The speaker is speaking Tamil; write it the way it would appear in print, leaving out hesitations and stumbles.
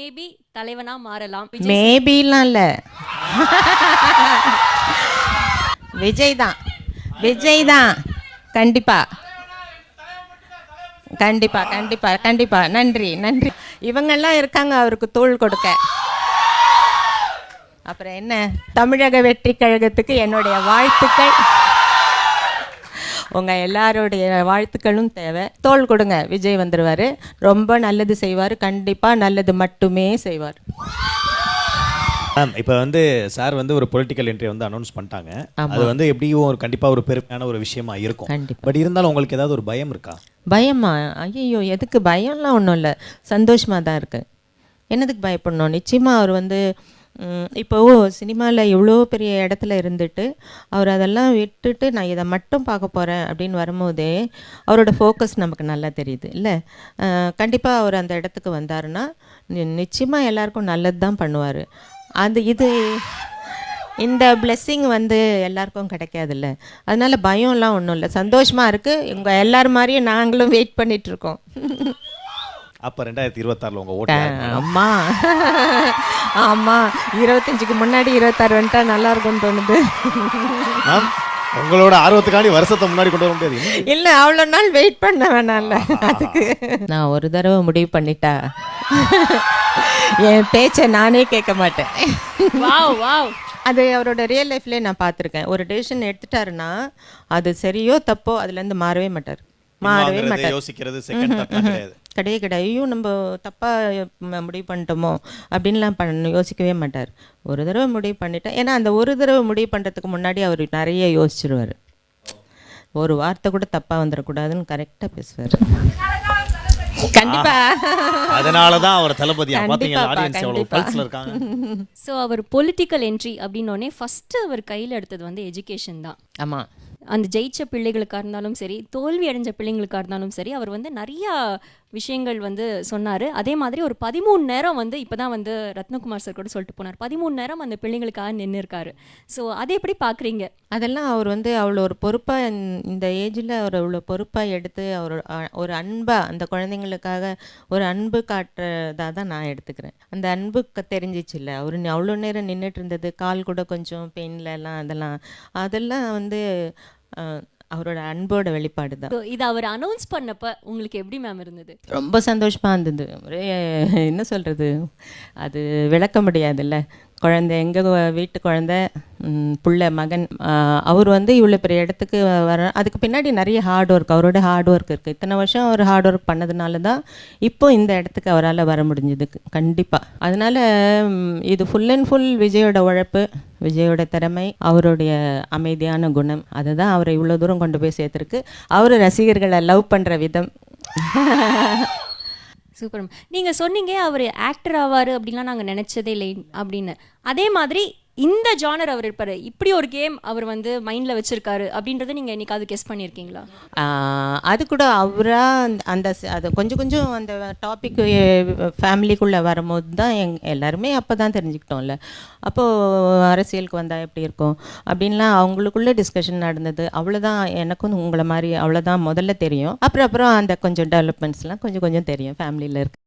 மேபி தலைவனா மாறலாம். மேபிலாம் இல்லை, விஜய் தான், விஜய் தான். கண்டிப்பா கண்டிப்பா கண்டிப்பா கண்டிப்பா. நன்றி நன்றி. இவங்கெல்லாம் இருக்காங்க அவருக்கு தோள் கொடுக்க. அப்புறம் என்ன, தமிழக வெற்றி கழகத்துக்கு என்னுடைய வாழ்த்துக்கள். உங்கள் எல்லாருடைய வாழ்த்துக்களும் தேவை. தோள் கொடுங்க, விஜய் வந்துடுவார், ரொம்ப நல்லது செய்வார், கண்டிப்பாக நல்லது மட்டுமே செய்வார். மேம் இப்போ சார் ஒரு பொலிட்டிக்கல் என்ட்ரி அனௌன்ஸ் பண்ணிட்டாங்க. அது எப்படியும் ஒரு கண்டிப்பாக ஒரு பெருமையான ஒரு விஷயமா இருக்கும். கண்டிப்பாக. பட் இருந்தாலும் உங்களுக்கு ஏதாவது ஒரு பயம் இருக்கா? பயமா? ஐயோ, எதுக்கு பயம்லாம் ஒன்றும் இல்லை, சந்தோஷமாக தான் இருக்கு. என்னதுக்கு பயப்படணும்? நிச்சயமாக அவர் இப்போது சினிமாவில் எவ்வளோ பெரிய இடத்துல இருந்துட்டு அவர் அதெல்லாம் விட்டுட்டு நான் இதை மட்டும் பார்க்க போகிறேன் அப்படின்னு வரும்போதே அவரோட ஃபோக்கஸ் நமக்கு நல்லா தெரியுது இல்லை? கண்டிப்பாக அவர் அந்த இடத்துக்கு வந்தாருன்னா நிச்சயமாக எல்லாருக்கும் நல்லது தான் பண்ணுவார். இந்த பிளெஸ்ஸிங் எல்லாருக்கும் கிடைக்காதுல்ல, அதனால பயம்லாம் ஒன்றும் இல்லை, சந்தோஷமாக இருக்குது. உங்கள் எல்லாரும் மாதிரியும் நாங்களும் வெயிட் பண்ணிகிட்ருக்கோம். அப்போ 2026 உங்கள் ஓட்டு? அம்மா ஆமாம், 25க்கு முன்னாடி 26 வந்துட்டா நல்லா இருக்கும்னு தோணுது. உங்களோட ஆர்வத்துக்காண்டி வருஷத்தை முன்னாடி கொண்டு வர முடியாது இல்லை, அவ்வளோ நாள் வெயிட் பண்ண வேணாம்ல. அதுக்கு நான் ஒரு தடவை முடிவு பண்ணிட்டா என் பேச்சை நானே கேட்க மாட்டேன். Wow wow. அது அவரோட ரியல் லைஃப்லேயே நான் பார்த்துருக்கேன். ஒரு டெசிஷன் எடுத்துட்டாருன்னா அது சரியோ தப்போ அதுலேருந்து மாறவே மாட்டார். யோசிக்கிறது கிடையாது. கிடையாது. ஐயோ நம்ம தப்பாக முடிவு பண்ணிட்டோமோ அப்படின்லாம் யோசிக்கவே மாட்டார். ஒரு தடவை முடிவு பண்ணிட்டேன். ஏன்னா அந்த ஒரு தடவை முடிவு பண்ணுறதுக்கு முன்னாடி அவர் நிறைய யோசிச்சிருவார். ஒரு வார்த்தை கூட தப்பாக வந்துடக்கூடாதுன்னு கரெக்டாக பேசுவார். கண்டிப்பா. அதனாலதான் அவர் தளபதி. பாத்தீங்களா ஆடியன்ஸ் எவ்வளவு பல்ஸ்ல இருக்காங்க. சோ அவர் பொலிட்டிக்கல் என்ட்ரி அப்படினோனே ஃபர்ஸ்ட் அவர் கையில எடுத்தது எஜுகேஷன் தான். ஆமா. அந்த ஜெயிச்ச பிள்ளைகளுக்காக இருந்தாலும் சரி, தோல்வி அடைஞ்ச பிள்ளைங்களுக்காக இருந்தாலும் சரி, அவர் நிறைய விஷயங்கள் சொன்னார். அதே மாதிரி ஒரு 13 நேரம் இப்போ தான் ரத்னகுமார் சார் கூட சொல்லிட்டு போனார், 13 நேரம் அந்த பிள்ளைங்களுக்காக நின்று இருக்காரு. ஸோ அதை எப்படி பார்க்குறீங்க? அதெல்லாம் அவர் அவ்வளோ ஒரு பொறுப்பாக, இந்த ஏஜில் அவர் அவ்வளோ பொறுப்பாக எடுத்து அவர் ஒரு அன்பாக அந்த குழந்தைங்களுக்காக ஒரு அன்பு காட்டுறதாக தான் நான் எடுத்துக்கிறேன். அந்த அன்பு தெரிஞ்சிச்சு இல்லை, அவர் அவ்வளோ நேரம் நின்றுட்டு இருந்தது, கால் கூட கொஞ்சம் பெயின்லலாம், அதெல்லாம் அவரோட அன்போட வெளிப்பாடு தான். இது அவர் அனௌன்ஸ் பண்ணப்ப உங்களுக்கு எப்படி மேம் இருந்தது? ரொம்ப சந்தோஷமாக இருந்தது. ஒரே என்ன சொல்கிறது, அது விளக்க முடியாதுல்ல. குழந்தை, எங்கள் வீட்டு குழந்தை, புள்ள மகன், அவர் இவ்வளோ பெரிய இடத்துக்கு வர, அதுக்கு பின்னாடி நிறைய ஹார்ட் ஒர்க், அவரோட ஹார்ட் ஒர்க் இருக்குது. இத்தனை வருஷம் அவர் ஹார்ட் ஒர்க் பண்ணதுனால தான் இப்போ இந்த இடத்துக்கு அவரால் வர முடிஞ்சது. கண்டிப்பாக. அதனால் இது ஃபுல் அண்ட் ஃபுல் விஜயோட உழைப்பு, விஜயோட திறமை, அவருடைய அமைதியான குணம், அதுதான் அவரை இவ்வளோ தூரம் கொண்டு போய் சேர்த்துருக்கு. அவர் ரசிகர்களை லவ் பண்ணுற விதம். சூப்பர். நீங்கள் சொன்னீங்க அவர் ஆக்டர் ஆவார் அப்படின்லாம் நாங்கள் நினச்சதே இல்லை அப்படின்னு. அதே மாதிரி இந்த ஜானர் அவர் இருப்பார், இப்படி ஒரு கேம் அவர் மைண்டில் வச்சுருக்காரு அப்படின்றத நீங்கள் என்னைக்காவது கெஸ் பண்ணியிருக்கீங்களா? அது கூட அவராக அது கொஞ்சம் கொஞ்சம் அந்த டாபிக் ஃபேமிலிக்குள்ளே வரும்போது தான் எல்லாருமே அப்போ தான் தெரிஞ்சுக்கிட்டோம்ல. அப்போது அரசியலுக்கு வந்தால் எப்படி இருக்கும் அப்படின்லாம் அவங்களுக்குள்ளே டிஸ்கஷன் நடந்தது. அவ்வளோதான். எனக்கும் உங்களை மாதிரி அவ்வளோதான் முதல்ல தெரியும். அப்புறம் அந்த கொஞ்சம் டெவலப்மெண்ட்ஸ்லாம் கொஞ்சம் கொஞ்சம் தெரியும் ஃபேமிலியில் இருக்கு.